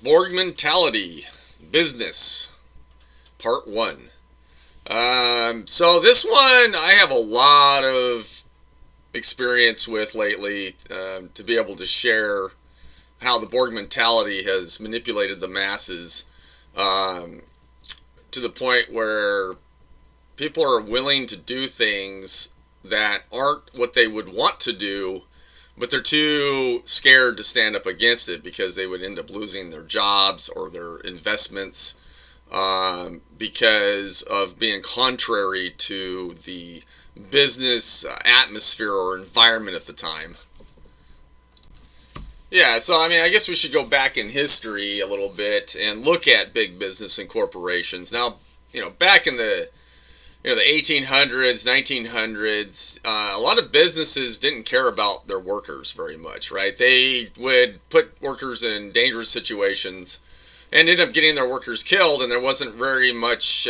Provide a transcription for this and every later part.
Borg mentality, business, part one. So this one I have a lot of experience with lately, to be able to share how the Borg mentality has manipulated the masses, to the point where people are willing to do things that aren't what they would want to do, but they're too scared to stand up against it because they would end up losing their jobs or their investments, because of being contrary to the business atmosphere or environment at the time. Yeah, so I mean, I guess we should go back in history a little bit and look at big business and corporations. Now, back in the 1800s, 1900s, a lot of businesses didn't care about their workers very much, right? They would put workers in dangerous situations and ended up getting their workers killed, and there wasn't very much,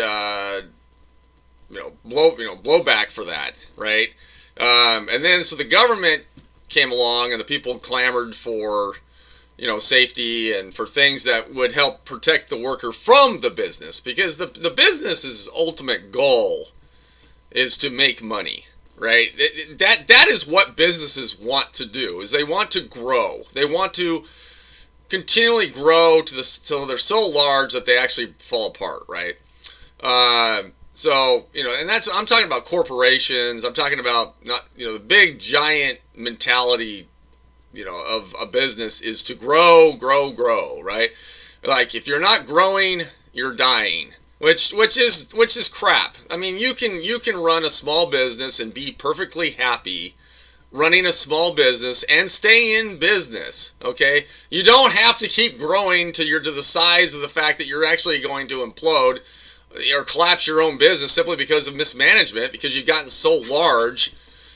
blowback for that, right? And then so the government came along, and the people clamored for, safety and for things that would help protect the worker from the business, because the business's ultimate goal is to make money, right? That is what businesses want to do, is they want to grow. They want to continually grow till they're so large that they actually fall apart, right? So, and I'm talking about corporations. I'm talking about the big giant mentality, of a business is to grow, right? Like, if you're not growing, you're dying, which is crap. I mean, you can run a small business and be perfectly happy running a small business and stay in business, okay? You don't have to keep growing to the size of the fact that you're actually going to implode or collapse your own business simply because of mismanagement, because you've gotten so large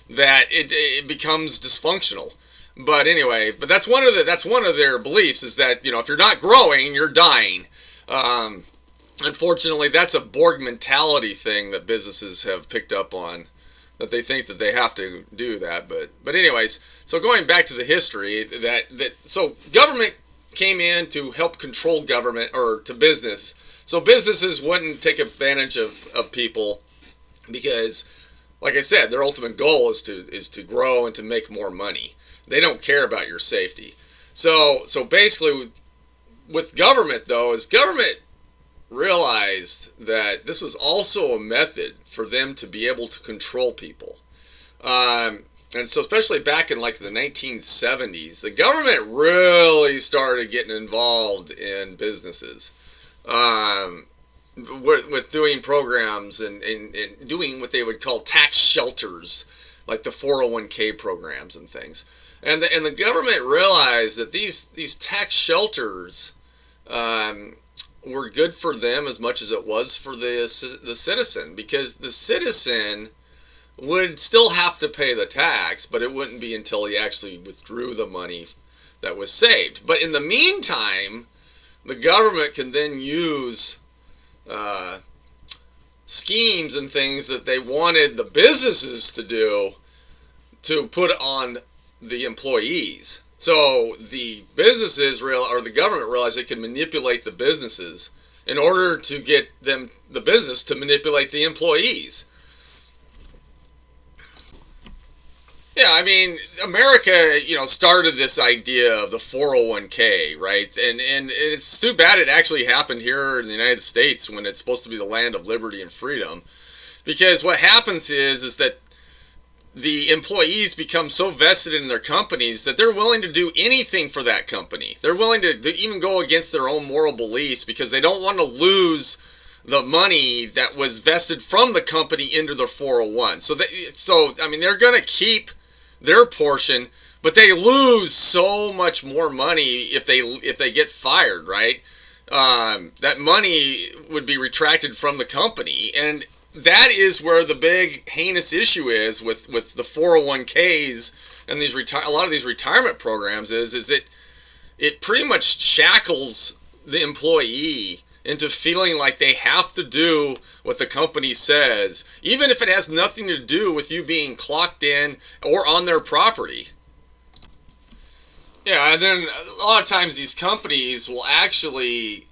that it becomes dysfunctional. But anyway, that's one of their beliefs, is that if you're not growing, you're dying. Unfortunately, that's a Borg mentality thing that businesses have picked up on, that they think that they have to do that. But anyways, so going back to the history, so government came in to help control government, or to business. So businesses wouldn't take advantage of people, because, like I said, their ultimate goal is to grow and to make more money. They don't care about your safety. So basically, with government, though, is government realized that this was also a method for them to be able to control people. And so especially back in like the 1970s, the government really started getting involved in businesses, with doing programs and doing what they would call tax shelters, like the 401k programs and things. And the government realized that these tax shelters were good for them as much as it was for the citizen, because the citizen would still have to pay the tax, but it wouldn't be until he actually withdrew the money that was saved. But in the meantime, the government can then use schemes and things that they wanted the businesses to do to put on the employees. So the businesses or the government realized they could manipulate the businesses in order to get the business to manipulate the employees. Yeah, I mean, America, started this idea of the 401k, right? And it's too bad it actually happened here in the United States, when it's supposed to be the land of liberty and freedom. Because what happens is that the employees become so vested in their companies that they're willing to do anything for that company. They're willing to even go against their own moral beliefs, because they don't want to lose the money that was vested from the company into their 401. So they're going to keep their portion, but they lose so much more money if they get fired, right? That money would be retracted from the company, and that is where the big heinous issue is with the 401ks and a lot of these retirement programs is it pretty much shackles the employee into feeling like they have to do what the company says, even if it has nothing to do with you being clocked in or on their property. Yeah, and then a lot of times these companies will actually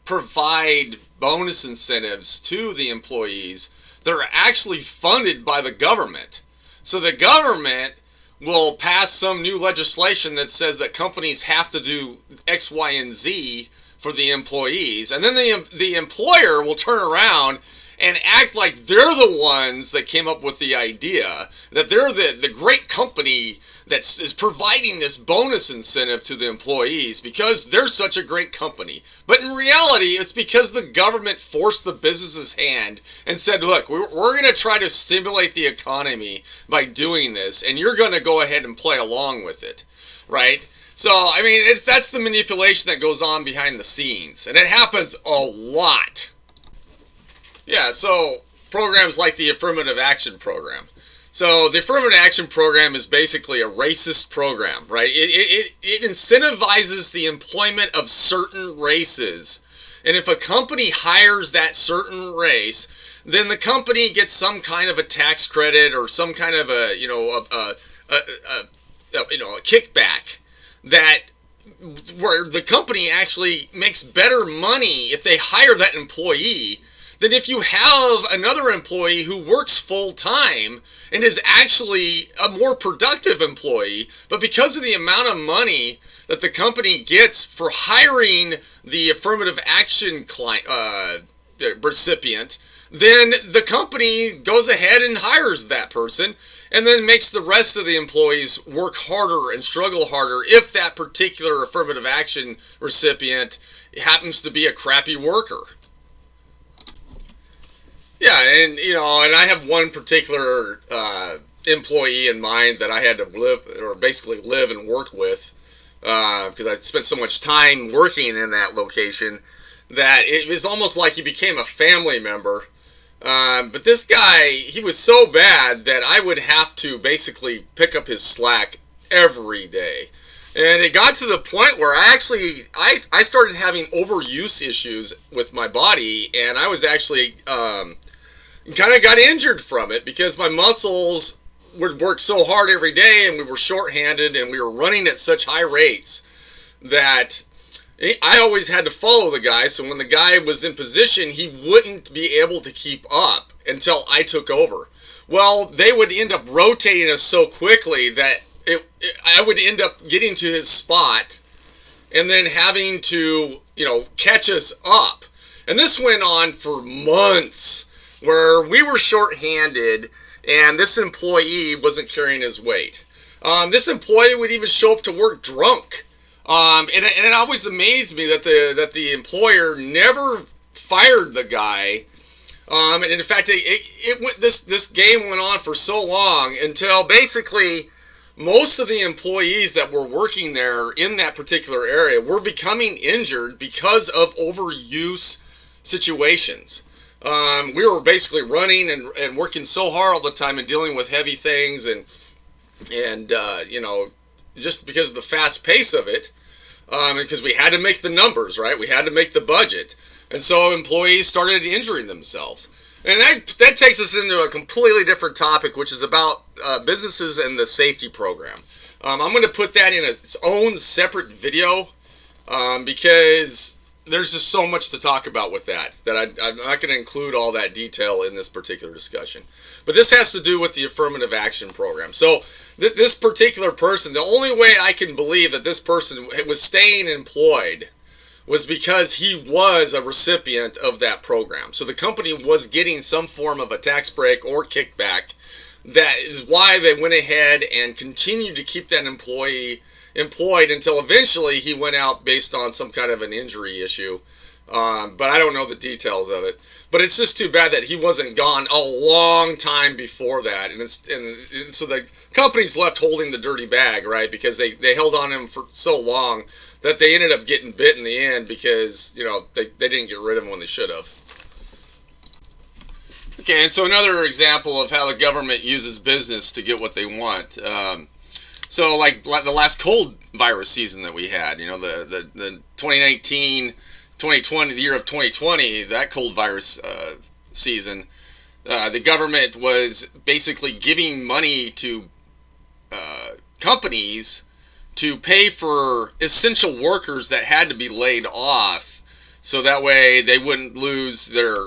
provide bonus incentives to the employees that are actually funded by the government. So the government will pass some new legislation that says that companies have to do X, Y, and Z for the employees, and then the employer will turn around and act like they're the ones that came up with the idea, that they're the great company that is providing this bonus incentive to the employees because they're such a great company. But in reality, it's because the government forced the business's hand and said, look, we're going to try to stimulate the economy by doing this, and you're going to go ahead and play along with it, right? So, I mean, that's the manipulation that goes on behind the scenes, and it happens a lot. Yeah, so programs like the Affirmative Action Program. So the Affirmative Action Program is basically a racist program, right? It incentivizes the employment of certain races. And if a company hires that certain race, then the company gets some kind of a tax credit or some kind of a kickback that where the company actually makes better money if they hire that employee than if you have another employee who works full time and is actually a more productive employee, but because of the amount of money that the company gets for hiring the affirmative action client, recipient, then the company goes ahead and hires that person and then makes the rest of the employees work harder and struggle harder if that particular affirmative action recipient happens to be a crappy worker. Yeah, and and I have one particular employee in mind that I had to live and work with because I spent so much time working in that location that it was almost like he became a family member. But this guy, he was so bad that I would have to basically pick up his slack every day. And it got to the point where I started having overuse issues with my body, and I was actually kind of got injured from it because my muscles would work so hard every day, and we were shorthanded, and we were running at such high rates that I always had to follow the guy. So when the guy was in position, he wouldn't be able to keep up until I took over. Well, they would end up rotating us so quickly that I would end up getting to his spot and then having to, catch us up. And this went on for months where we were shorthanded and this employee wasn't carrying his weight. This employee would even show up to work drunk. And it always amazed me that the employer never fired the guy. And in fact, this game went on for so long until basically most of the employees that were working there in that particular area were becoming injured because of overuse situations. We were basically running and working so hard all the time and dealing with heavy things and just because of the fast pace of it, because we had to make the numbers, right? We had to make the budget. And so employees started injuring themselves. And that takes us into a completely different topic, which is about businesses and the safety program. I'm going to put that in its own separate video because there's just so much to talk about with that I'm not going to include all that detail in this particular discussion. But this has to do with the affirmative action program. So this particular person, the only way I can believe that this person was staying employed was because he was a recipient of that program. So the company was getting some form of a tax break or kickback. That is why they went ahead and continued to keep that employee employed until eventually he went out based on some kind of an injury issue. But I don't know the details of it. But it's just too bad that he wasn't gone a long time before that. And so the company's left holding the dirty bag, right? Because they held on him for so long that they ended up getting bit in the end because, they didn't get rid of him when they should have. Okay, and so another example of how the government uses business to get what they want. So like the last cold virus season that we had, the 2019, 2020, the year of 2020, that cold virus season, the government was basically giving money to companies to pay for essential workers that had to be laid off, so that way they wouldn't lose their,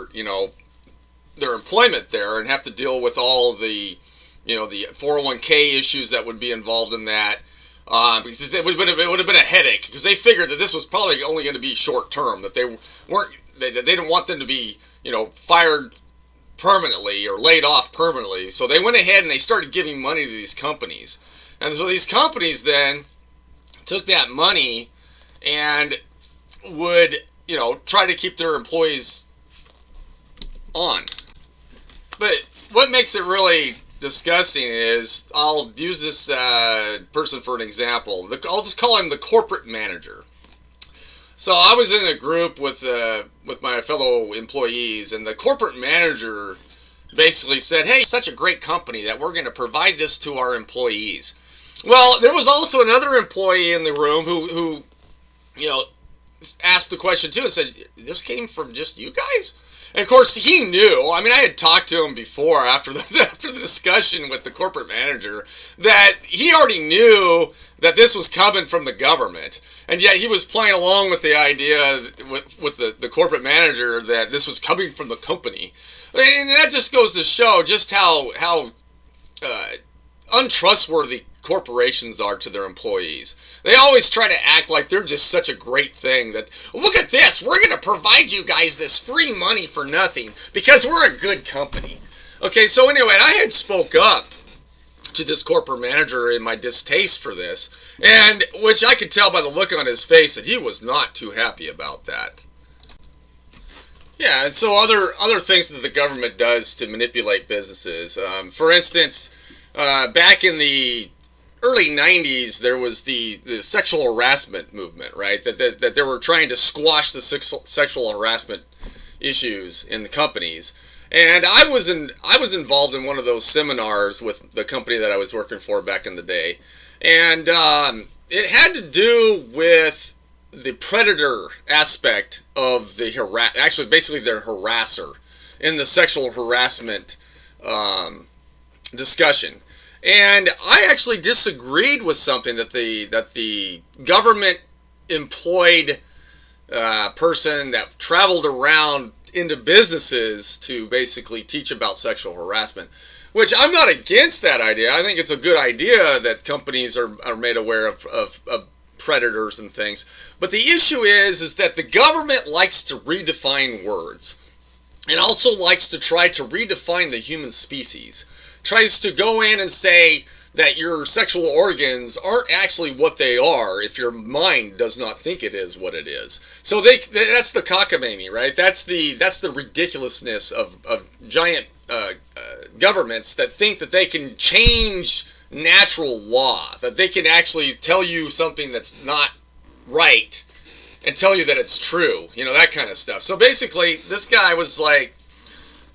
their employment there and have to deal with all the, the 401k issues that would be involved in that. Because it would have been a headache, because they figured that this was probably only going to be short term, that they didn't want them to be, fired permanently or laid off permanently. So they went ahead and they started giving money to these companies. And so these companies then took that money and would, try to keep their employees on. But what makes it really disgusting is, I'll use this person for an example. I'll just call him the corporate manager. So I was in a group with my fellow employees, and the corporate manager basically said, "Hey, such a great company that we're going to provide this to our employees." Well, there was also another employee in the room who asked the question too and said, "This came from just you guys?" And of course, he knew. I mean, I had talked to him before after the discussion with the corporate manager, that he already knew that this was coming from the government, and yet he was playing along with the idea with the corporate manager that this was coming from the company. And that just goes to show just how untrustworthy corporations are to their employees. They always try to act like they're just such a great thing, that, look at this, we're going to provide you guys this free money for nothing because we're a good company. Okay, so anyway, I had spoke up to this corporate manager in my distaste for this, and which I could tell by the look on his face that he was not too happy about that. Yeah, and so other things that the government does to manipulate businesses. For instance, back in the early 90s, there was the sexual harassment movement, right? That they were trying to squash the sexual harassment issues in the companies. And I was involved in one of those seminars with the company that I was working for back in the day. And it had to do with the predator aspect of the actually basically their harasser in the sexual harassment discussion. And I actually disagreed with something that the government employed person that traveled around into businesses to basically teach about sexual harassment, which I'm not against that idea. I think it's a good idea that companies are made aware of predators and things. But the issue is that the government likes to redefine words, and also likes to try to redefine the human species. Tries to go in and say that your sexual organs aren't actually what they are if your mind does not think it is what it is. So that's the cockamamie, right? That's the ridiculousness of giant governments that think that they can change natural law, that they can actually tell you something that's not right and tell you that it's true, that kind of stuff. So basically, this guy was like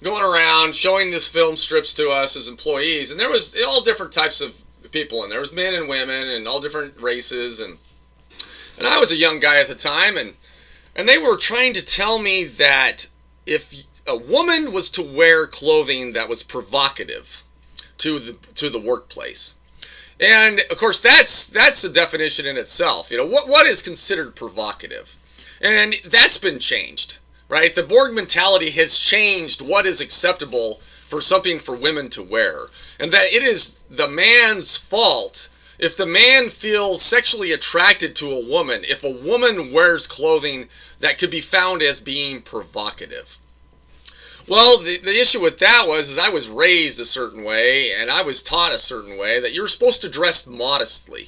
going around showing this film strips to us as employees, and there was all different types of people, and there was men and women and all different races, and I was a young guy at the time, and they were trying to tell me that if a woman was to wear clothing that was provocative to the workplace, and of course that's a definition in itself. What is considered provocative, and that's been changed. Right? The Borg mentality has changed what is acceptable for something for women to wear. And that it is the man's fault if the man feels sexually attracted to a woman, if a woman wears clothing that could be found as being provocative. Well, the issue with that is I was raised a certain way, and I was taught a certain way, that you're supposed to dress modestly.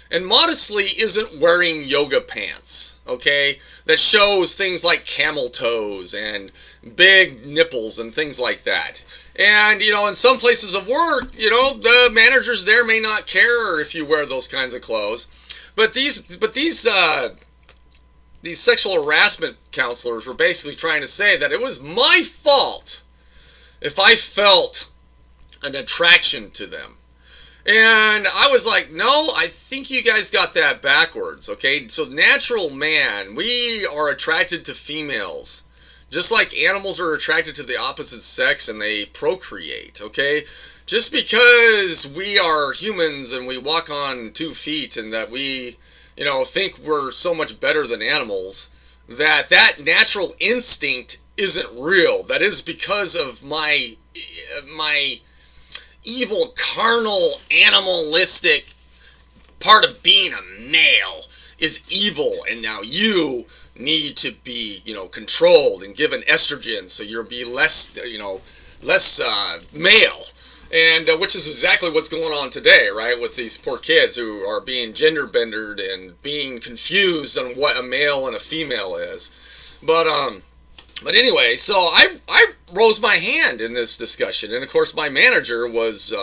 And modestly isn't wearing yoga pants, okay, that shows things like camel toes and big nipples and things like that. And, in some places of work, the managers there may not care if you wear those kinds of clothes. But these sexual harassment counselors were basically trying to say that it was my fault if I felt an attraction to them. And I was like, no, I think you guys got that backwards, okay? So natural man, we are attracted to females. Just like animals are attracted to the opposite sex and they procreate, okay? just because we are humans and we walk on 2 feet and that we, think we're so much better than animals, that natural instinct isn't real. That is because of my evil, carnal, animalistic part of being a male is evil, and now you need to be, controlled and given estrogen so you'll be less male. And which is exactly what's going on today, right? With these poor kids who are being gender bendered and being confused on what a male and a female is. But anyway, so I rose my hand in this discussion, and of course my manager was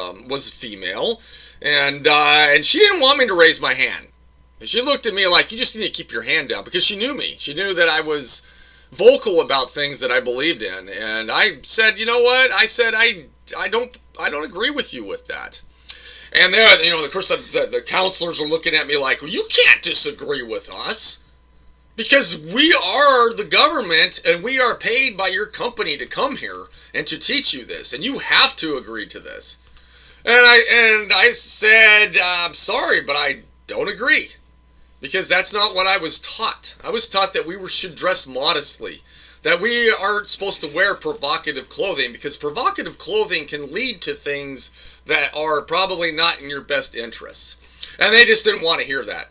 female, and she didn't want me to raise my hand. And she looked at me like, you just need to keep your hand down, because she knew me. She knew that I was vocal about things that I believed in, and I said, you know what? I said I don't agree with you with that. And there, of course, the counselors are looking at me like, well, you can't disagree with us. Because we are the government, and we are paid by your company to come here and to teach you this, and you have to agree to this. And I said, I'm sorry, but I don't agree, because that's not what I was taught. I was taught that we should dress modestly, that we aren't supposed to wear provocative clothing, because provocative clothing can lead to things that are probably not in your best interests. And they just didn't want to hear that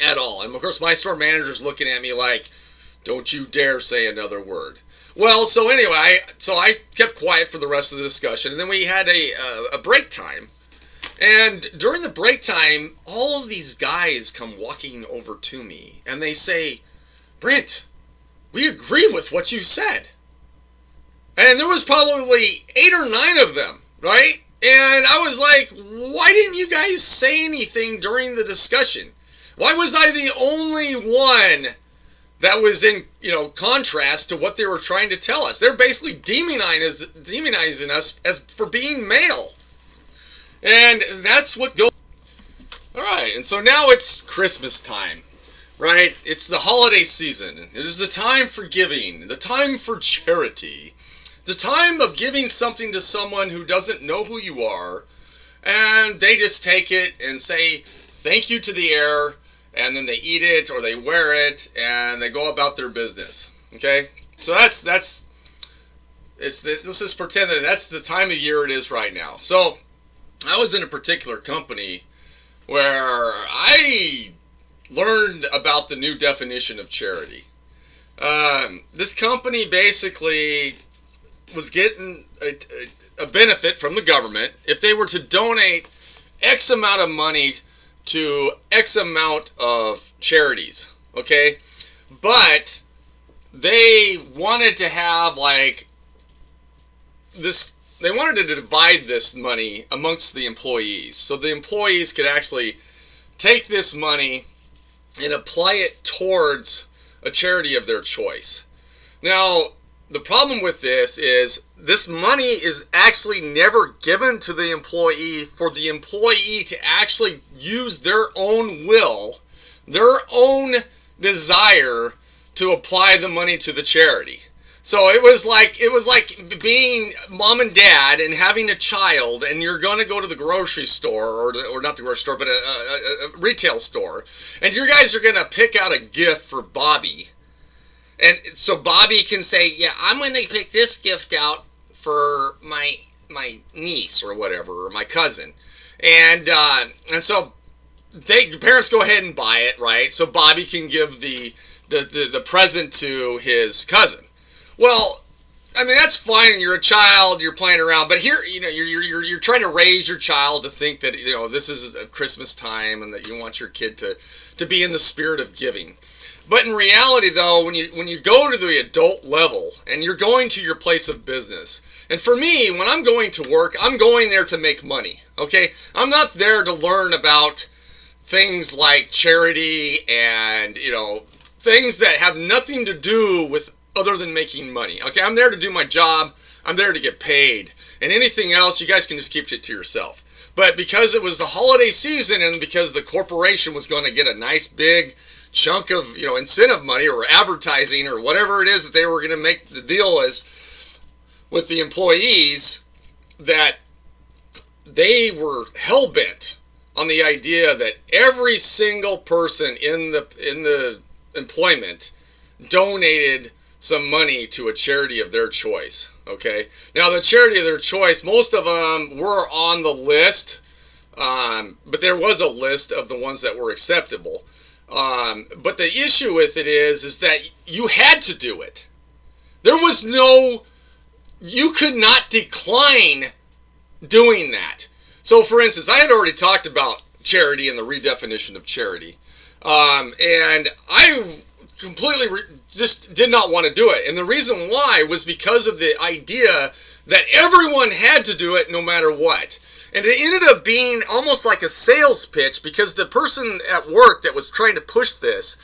at all. And of course my store manager's looking at me like, don't you dare say another word. Well, so anyway, I kept quiet for the rest of the discussion, and then we had a break time. And during the break time, all of these guys come walking over to me, and they say, Brent, we agree with what you said. And there was probably 8 or 9 of them, right? And I was like, why didn't you guys say anything during the discussion? Why was I the only one that was in, contrast to what they were trying to tell us? They're basically demonizing us as for being male. And that's what goes. All right, and so now it's Christmas time, right? It's the holiday season. It is the time for giving, the time for charity, the time of giving something to someone who doesn't know who you are, and they just take it and say thank you to the air, and then they eat it or they wear it and they go about their business. Okay, so let's just pretend that that's the time of year it is right now. So I was in a particular company where I learned about the new definition of charity. This company basically was getting a benefit from the government if they were to donate X amount of money to X amount of charities, okay? But they wanted to have like this, they wanted to divide this money amongst the employees, so the employees could actually take this money and apply it towards a charity of their choice. Now, the problem with this is this money is actually never given to the employee for the employee to actually use their own will, their own desire to apply the money to the charity. So it was like being mom and dad and having a child, and you're going to go to the grocery store, or not the grocery store, but a retail store, and you guys are going to pick out a gift for Bobby. And so Bobby can say, yeah, I'm going to pick this gift out for my niece or whatever, or my cousin. And so the parents go ahead and buy it, right? So Bobby can give the present to his cousin. Well, I mean, that's fine. You're a child, you're playing around, but here, you're trying to raise your child to think that, this is a Christmas time and that you want your kid to be in the spirit of giving. But in reality, though, when you go to the adult level and you're going to your place of business, and for me, when I'm going to work, I'm going there to make money, okay? I'm not there to learn about things like charity and, things that have nothing to do with other than making money, okay? I'm there to do my job. I'm there to get paid. And anything else, you guys can just keep it to yourself. But because it was the holiday season and because the corporation was going to get a nice big chunk of incentive money or advertising or whatever it is that they were going to make the deal is with the employees, that they were hell-bent on the idea that every single person in the employment donated some money to a charity of their choice. Okay, now the charity of their choice, most of them were on the list, but there was a list of the ones that were acceptable. But the issue with it is that you had to do it. There was no, you could not decline doing that. So, for instance, I had already talked about charity and the redefinition of charity, and I completely just did not want to do it. And the reason why was because of the idea that everyone had to do it no matter what. And it ended up being almost like a sales pitch, because the person at work that was trying to push this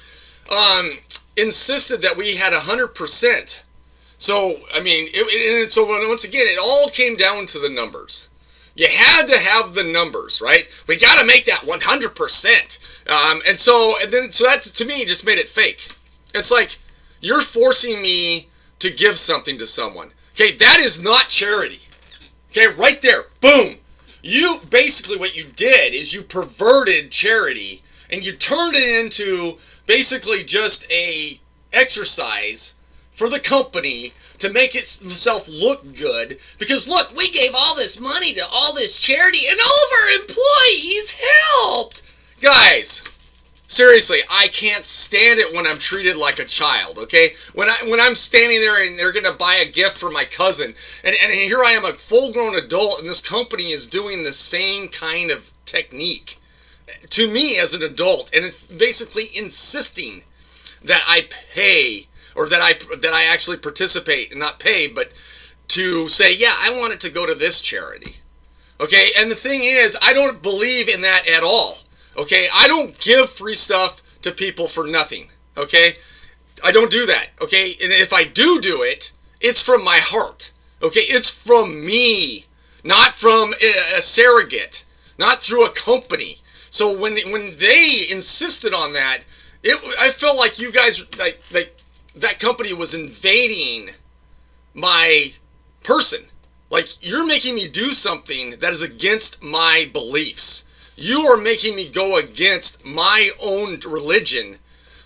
insisted that we had 100%. So, I mean, so once again, it all came down to the numbers. You had to have the numbers, right? We got to make that 100%. And that to me just made it fake. It's like, you're forcing me to give something to someone. Okay, that is not charity. Okay, right there, boom. You, basically what you did is you perverted charity, and you turned it into basically just a exercise for the company to make itself look good, because look, we gave all this money to all this charity and all of our employees helped. Guys, seriously, I can't stand it when I'm treated like a child, okay? When I'm standing there and they're going to buy a gift for my cousin, and here I am, a full-grown adult, and this company is doing the same kind of technique to me as an adult, and it's basically insisting that I pay, or that I actually participate, and not pay, but to say, yeah, I want it to go to this charity. Okay, and the thing is, I don't believe in that at all. Okay, I don't give free stuff to people for nothing. Okay, I don't do that. Okay, and if I do it, it's from my heart. Okay, it's from me, not from a surrogate, not through a company. So when they insisted on that, I felt like you guys, like that company was invading my person. Like, you're making me do something that is against my beliefs. You are making me go against my own religion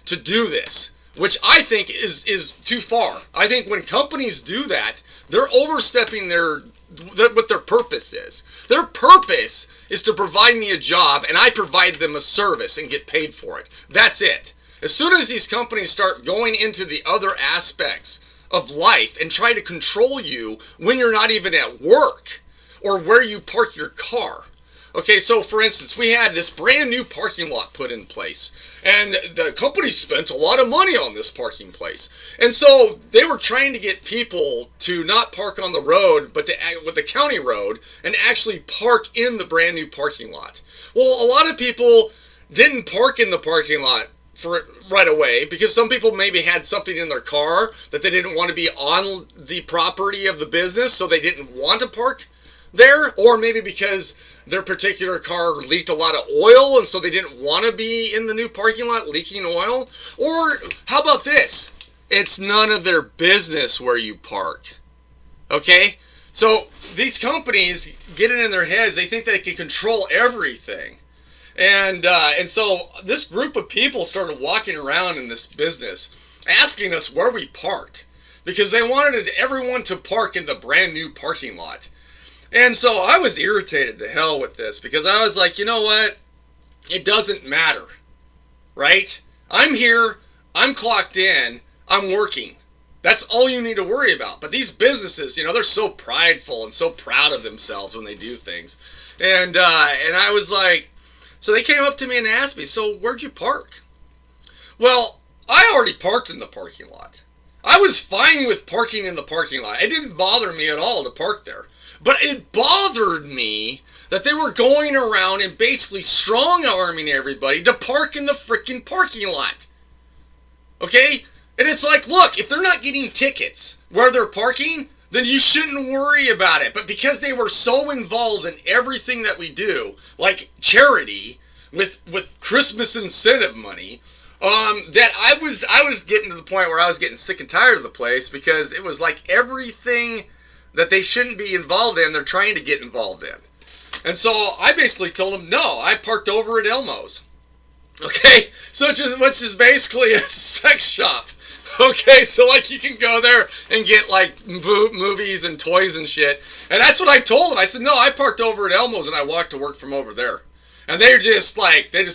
to do this, which I think is too far. I think when companies do that, they're overstepping what their purpose is. Their purpose is to provide me a job, and I provide them a service and get paid for it. That's it. As soon as these companies start going into the other aspects of life and try to control you when you're not even at work or where you park your car. Okay, so for instance, we had this brand new parking lot put in place, and the company spent a lot of money on this parking place. And so they were trying to get people to not park on the road, but with the county road, and actually park in the brand new parking lot. Well, a lot of people didn't park in the parking lot right away, because some people maybe had something in their car that they didn't want to be on the property of the business, so they didn't want to park there, or maybe because their particular car leaked a lot of oil, and so they didn't want to be in the new parking lot leaking oil. Or how about this? It's none of their business where you park. Okay? So these companies get it in their heads, they think they can control everything. And so this group of people started walking around in this business asking us where we parked, because they wanted everyone to park in the brand new parking lot. And so I was irritated to hell with this, because I was like, you know what? It doesn't matter, right? I'm here, I'm clocked in, I'm working. That's all you need to worry about. But these businesses, they're so prideful and so proud of themselves when they do things. And I was like, so they came up to me and asked me, so where'd you park? Well, I already parked in the parking lot. I was fine with parking in the parking lot. It didn't bother me at all to park there. But it bothered me that they were going around and basically strong-arming everybody to park in the freaking parking lot. Okay? And it's like, look, if they're not getting tickets where they're parking, then you shouldn't worry about it. But because they were so involved in everything that we do, like charity, with Christmas incentive money, that I was getting to the point where I was getting sick and tired of the place, because it was like everything that they shouldn't be involved in, they're trying to get involved in. And so I basically told him, no, I parked over at Elmo's. Okay, so which is basically a sex shop. Okay, so like you can go there and get like movies and toys and shit. And that's what I told him. I said, no, I parked over at Elmo's and I walked to work from over there. And they just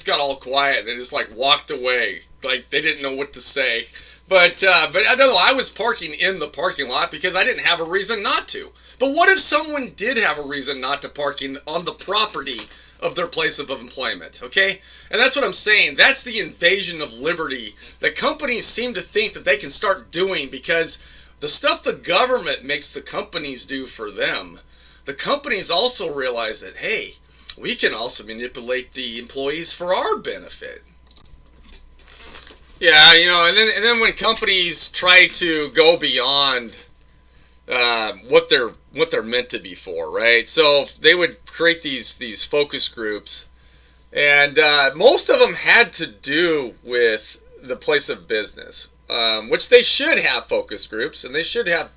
got all quiet. They just like walked away. Like they didn't know what to say. But I don't know, I was parking in the parking lot because I didn't have a reason not to. But what if someone did have a reason not to parking on the property of their place of employment, okay? And that's what I'm saying. That's the invasion of liberty that companies seem to think that they can start doing because the stuff the government makes the companies do for them, the companies also realize that, hey, we can also manipulate the employees for our benefit. Yeah, and then when companies try to go beyond what they're meant to be for, right? So they would create these focus groups, and most of them had to do with the place of business, which they should have focus groups, and they should have,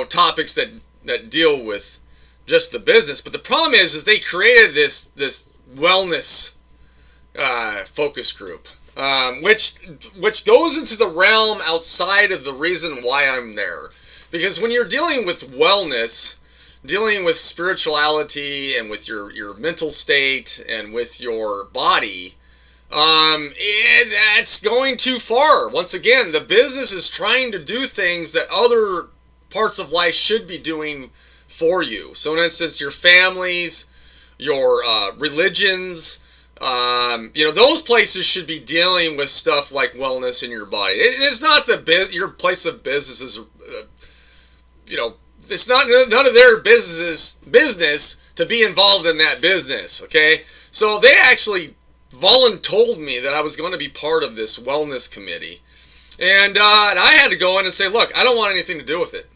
topics that deal with just the business. But the problem is they created this wellness focus group. Which goes into the realm outside of the reason why I'm there. Because when you're dealing with wellness, dealing with spirituality and with your mental state and with your body, that's going too far. Once again, the business is trying to do things that other parts of life should be doing for you. So in instance, your families, your religions, those places should be dealing with stuff like wellness in your body. It's not your place of business is, it's not none of their business to be involved in that business. Okay, so they actually voluntold me that I was going to be part of this wellness committee, and I had to go in and say, look, I don't want anything to do with it.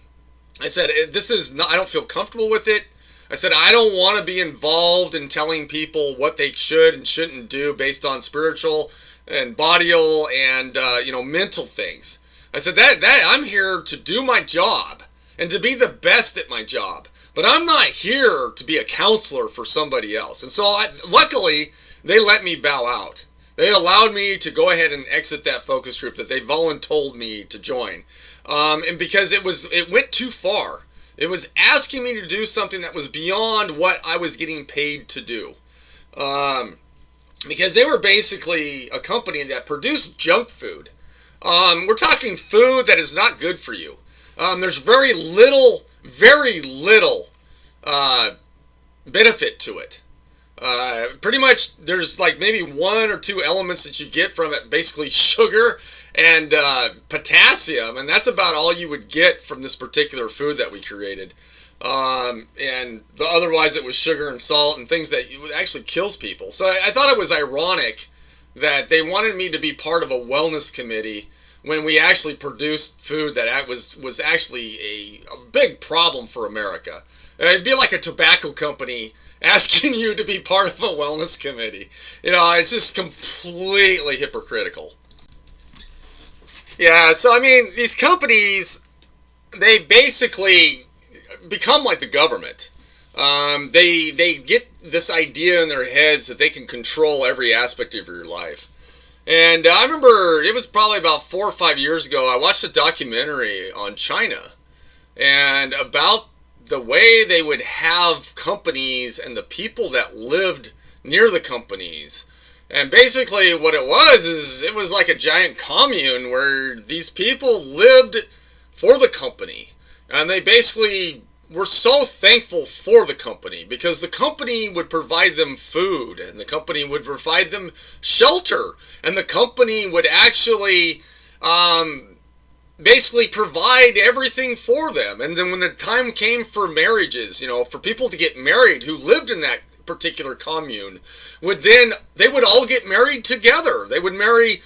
I said, I don't feel comfortable with it. I said, I don't want to be involved in telling people what they should and shouldn't do based on spiritual and bodyal and, mental things. I said, that I'm here to do my job and to be the best at my job. But I'm not here to be a counselor for somebody else. And so, luckily, they let me bow out. They allowed me to go ahead and exit that focus group that they voluntold me to join. And because it went too far. It was asking me to do something that was beyond what I was getting paid to do. Because they were basically a company that produced junk food. We're talking food that is not good for you. There's very little benefit to it. Pretty much there's like maybe 1 or 2 elements that you get from it, basically sugar and potassium, and that's about all you would get from this particular food that we created. And otherwise it was sugar and salt and things that actually kills people. So I thought it was ironic that they wanted me to be part of a wellness committee when we actually produced food that was actually a big problem for America. It'd be like a tobacco company asking you to be part of a wellness committee. It's just completely hypocritical. Yeah, so I mean, these companies, they basically become like the government. They get this idea in their heads that they can control every aspect of your life. And I remember it was probably about 4 or 5 years ago, I watched a documentary on China and about the way they would have companies and the people that lived near the companies. And basically what it was like a giant commune where these people lived for the company. And they basically were so thankful for the company because the company would provide them food and the company would provide them shelter and the company would actually basically provide everything for them. And then when the time came for marriages, for people to get married who lived in that particular commune, they would all get married together. They would marry,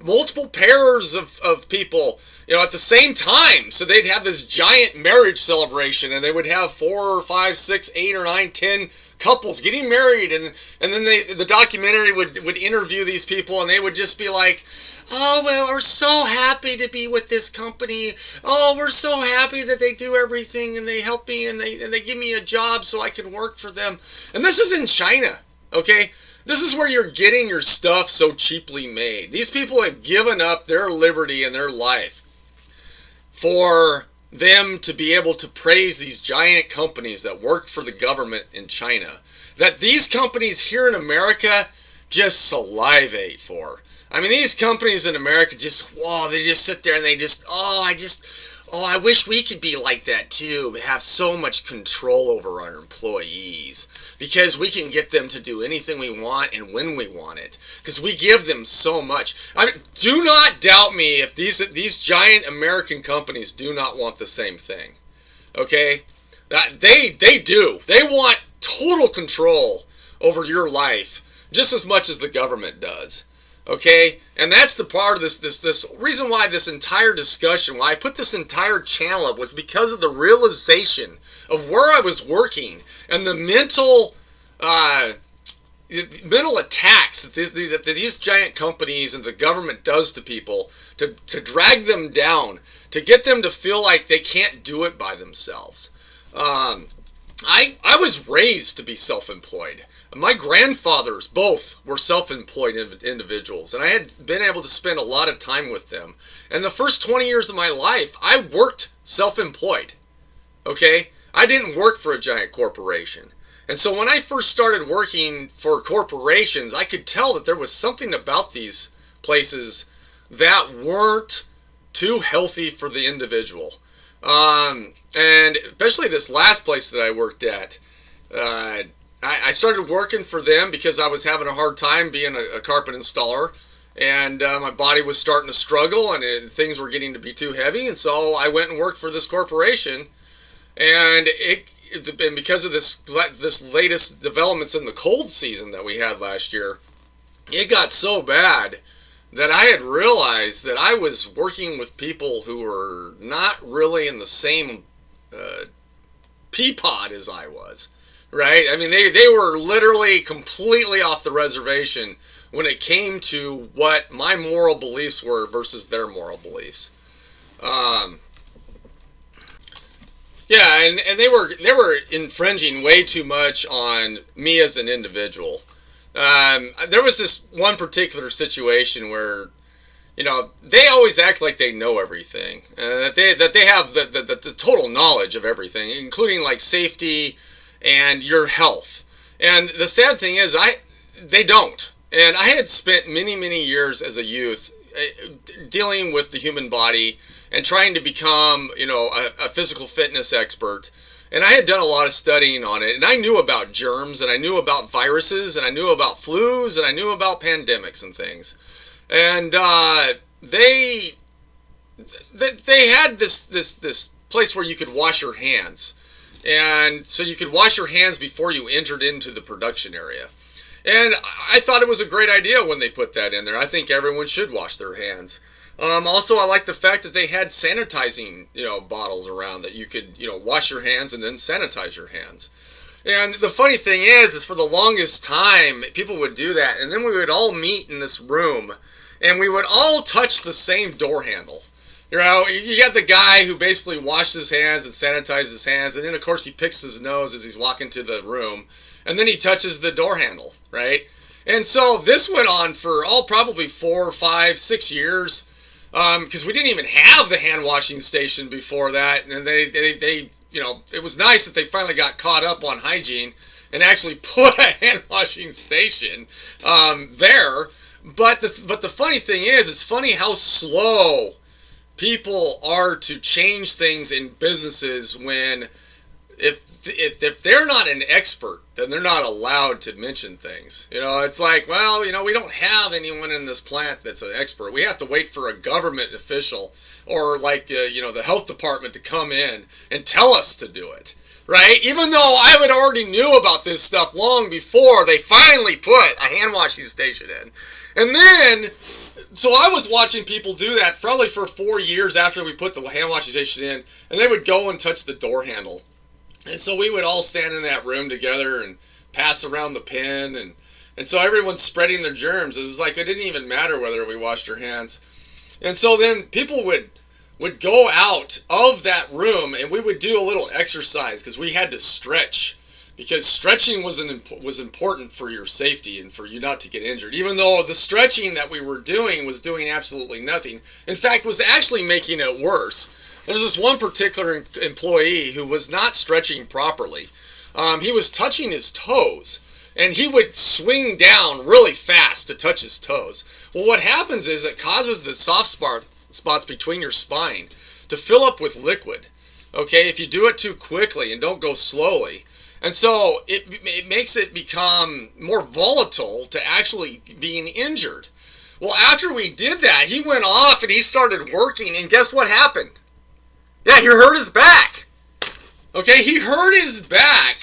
multiple pairs of people, at the same time. So they'd have this giant marriage celebration and they would have 4 or 5, 6, 8 or 9, 10 couples getting married, and then the documentary would interview these people, and they would just be like, oh, well, we're so happy to be with this company. Oh, we're so happy that they do everything, and they help me, and they give me a job so I can work for them. And this is in China, okay? This is where you're getting your stuff so cheaply made. These people have given up their liberty and their life for them to be able to praise these giant companies that work for the government in China, that these companies here in America just salivate for. I mean, these companies in America just, they just sit there and they just, I wish we could be like that too. We have so much control over our employees because we can get them to do anything we want and when we want it because we give them so much. I mean, do not doubt me if these giant American companies do not want the same thing. Okay? They do. They want total control over your life just as much as the government does. Okay, and that's the part of this reason why this entire discussion, why I put this entire channel up, was because of the realization of where I was working and the mental attacks that these giant companies and the government does to people to drag them down, to get them to feel like they can't do it by themselves. I was raised to be self-employed. My grandfathers both were self-employed individuals, and I had been able to spend a lot of time with them. And the first 20 years of my life, I worked self-employed, okay? I didn't work for a giant corporation. And so when I first started working for corporations, I could tell that there was something about these places that weren't too healthy for the individual. And especially this last place that I worked at, I started working for them because I was having a hard time being a carpet installer, and my body was starting to struggle, and things were getting to be too heavy, and so I went and worked for this corporation, and because of this latest developments in the cold season that we had last year, it got so bad that I had realized that I was working with people who were not really in the same pea pod as I was. Right? I mean, they were literally completely off the reservation when it came to what my moral beliefs were versus their moral beliefs. And they were infringing way too much on me as an individual. There was this one particular situation where, they always act like they know everything, that they have the total knowledge of everything, including like safety and your health. And the sad thing is, they don't. And I had spent many, many years as a youth dealing with the human body and trying to become, a physical fitness expert. And I had done a lot of studying on it. And I knew about germs, and I knew about viruses, and I knew about flus, and I knew about pandemics and things. And they had this place where you could wash your hands. And so you could wash your hands before you entered into the production area. And I thought it was a great idea when they put that in there. I think everyone should wash their hands. Also, I like the fact that they had sanitizing, bottles around that you could, wash your hands and then sanitize your hands. And the funny thing is for the longest time, people would do that. And then we would all meet in this room, and we would all touch the same door handle. You got the guy who basically washes his hands and sanitizes his hands, and then, of course, he picks his nose as he's walking to the room, and then he touches the door handle, right? And so this went on for, probably 4, 5, 6 years, because we didn't even have the hand-washing station before that, and they it was nice that they finally got caught up on hygiene and actually put a hand-washing station there. But the funny thing is, it's funny how slow people are to change things in businesses when if they're not an expert, then they're not allowed to mention things. It's like, well, we don't have anyone in this plant that's an expert. We have to wait for a government official or like, the health department to come in and tell us to do it, right? Even though I had already knew about this stuff long before they finally put a hand washing station in. And then, so I was watching people do that probably for 4 years after we put the hand washing station in, and they would go and touch the door handle. And so we would all stand in that room together and pass around the pen, and so everyone's spreading their germs. It was like it didn't even matter whether we washed our hands. And so then people would go out of that room, and we would do a little exercise because we had to stretch, because stretching was important for your safety and for you not to get injured, even though the stretching that we were doing was doing absolutely nothing. In fact, was actually making it worse. There's this one particular employee who was not stretching properly. He was touching his toes, and he would swing down really fast to touch his toes. Well, what happens is it causes the soft spots between your spine to fill up with liquid, okay, if you do it too quickly and don't go slowly. And so it makes it become more volatile to actually being injured. Well, after we did that, he went off and he started working, and guess what happened? Yeah, he hurt his back. Okay, he hurt his back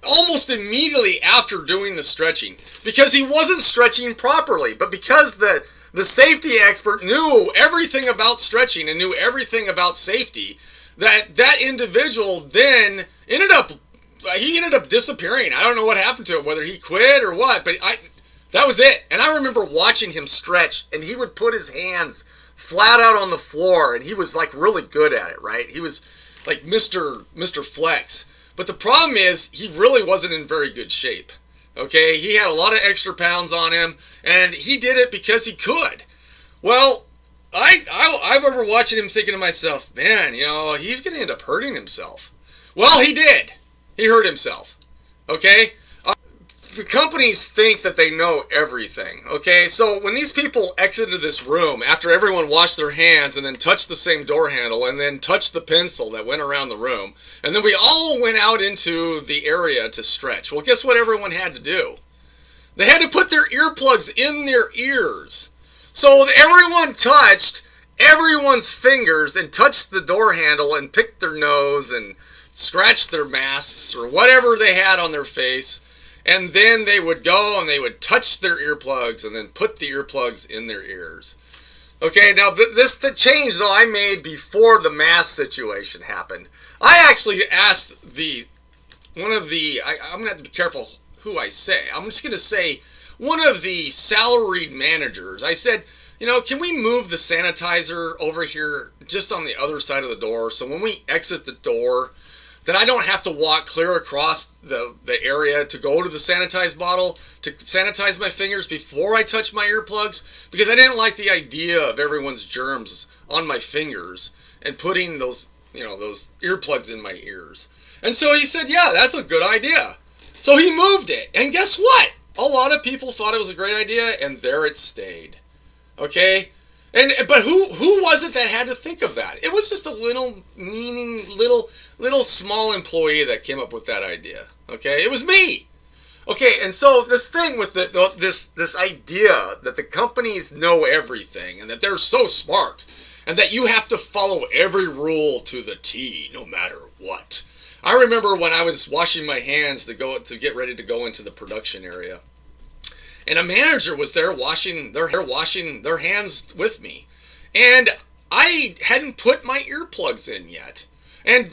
almost immediately after doing the stretching because he wasn't stretching properly, but because the safety expert knew everything about stretching and knew everything about safety, that individual then ended up disappearing. I don't know what happened to him, whether he quit or what, but that was it. And I remember watching him stretch, and he would put his hands flat out on the floor, and he was like really good at it, right? He was like Mr. Flex. But the problem is he really wasn't in very good shape. Okay, he had a lot of extra pounds on him, and he did it because he could. Well, I remember watching him thinking to myself, man, he's going to end up hurting himself. Well, he did. He hurt himself. Okay? The companies think that they know everything. Okay? So when these people exited this room after everyone washed their hands and then touched the same door handle and then touched the pencil that went around the room, and then we all went out into the area to stretch. Well, guess what everyone had to do? They had to put their earplugs in their ears. So everyone touched everyone's fingers and touched the door handle and picked their nose and scratched their masks or whatever they had on their face. And then they would go and they would touch their earplugs and then put the earplugs in their ears. Okay, now the change though I made before the mask situation happened. I actually asked I'm going to have to be careful who I say. I'm just going to say one of the salaried managers. I said, can we move the sanitizer over here just on the other side of the door so when we exit the door, that I don't have to walk clear across the area to go to the sanitized bottle to sanitize my fingers before I touch my earplugs, because I didn't like the idea of everyone's germs on my fingers and putting those earplugs in my ears. And so he said, yeah, that's a good idea. So he moved it. And guess what? A lot of people thought it was a great idea, and there it stayed. Okay? But who was it that had to think of that? It was just a little small employee that came up with that idea. Okay? It was me. Okay, and so this thing with this idea that the companies know everything and that they're so smart and that you have to follow every rule to the T no matter what. I remember when I was washing my hands to get ready to go into the production area, and a manager was there washing their hands with me, and I hadn't put my earplugs in yet. And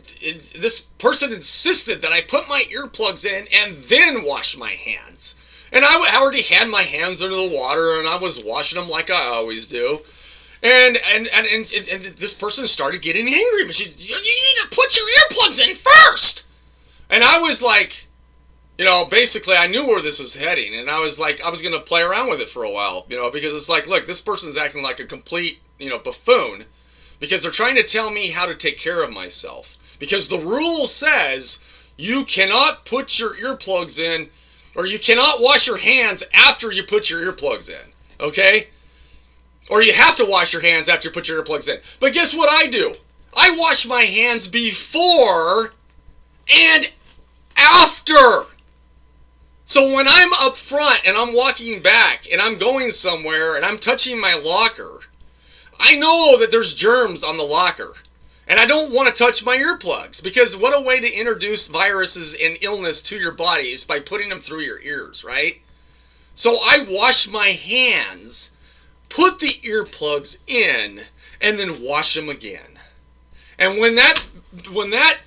this person insisted that I put my earplugs in and then wash my hands. And I already had my hands under the water, and I was washing them like I always do. And this person started getting angry. But you need to put your earplugs in first. And I was like, basically I knew where this was heading. And I was like, I was going to play around with it for a while, because it's like, look, this person's acting like a complete, buffoon. Because they're trying to tell me how to take care of myself. Because the rule says you cannot put your earplugs in, or you cannot wash your hands after you put your earplugs in. Okay? Or you have to wash your hands after you put your earplugs in. But guess what I do? I wash my hands before and after. So when I'm up front and I'm walking back and I'm going somewhere and I'm touching my locker, I know that there's germs on the locker, and I don't want to touch my earplugs, because what a way to introduce viruses and illness to your body is by putting them through your ears, right? So I wash my hands, put the earplugs in, and then wash them again. And when that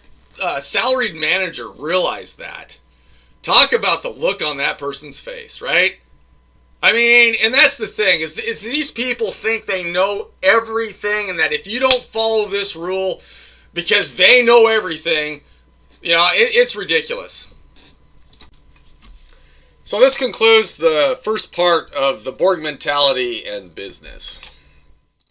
salaried manager realized that, Talk about the look on that person's face, right? I mean, and that's the thing, is these people think they know everything, and that if you don't follow this rule because they know everything, it's ridiculous. So this concludes the first part of the Borg mentality and business.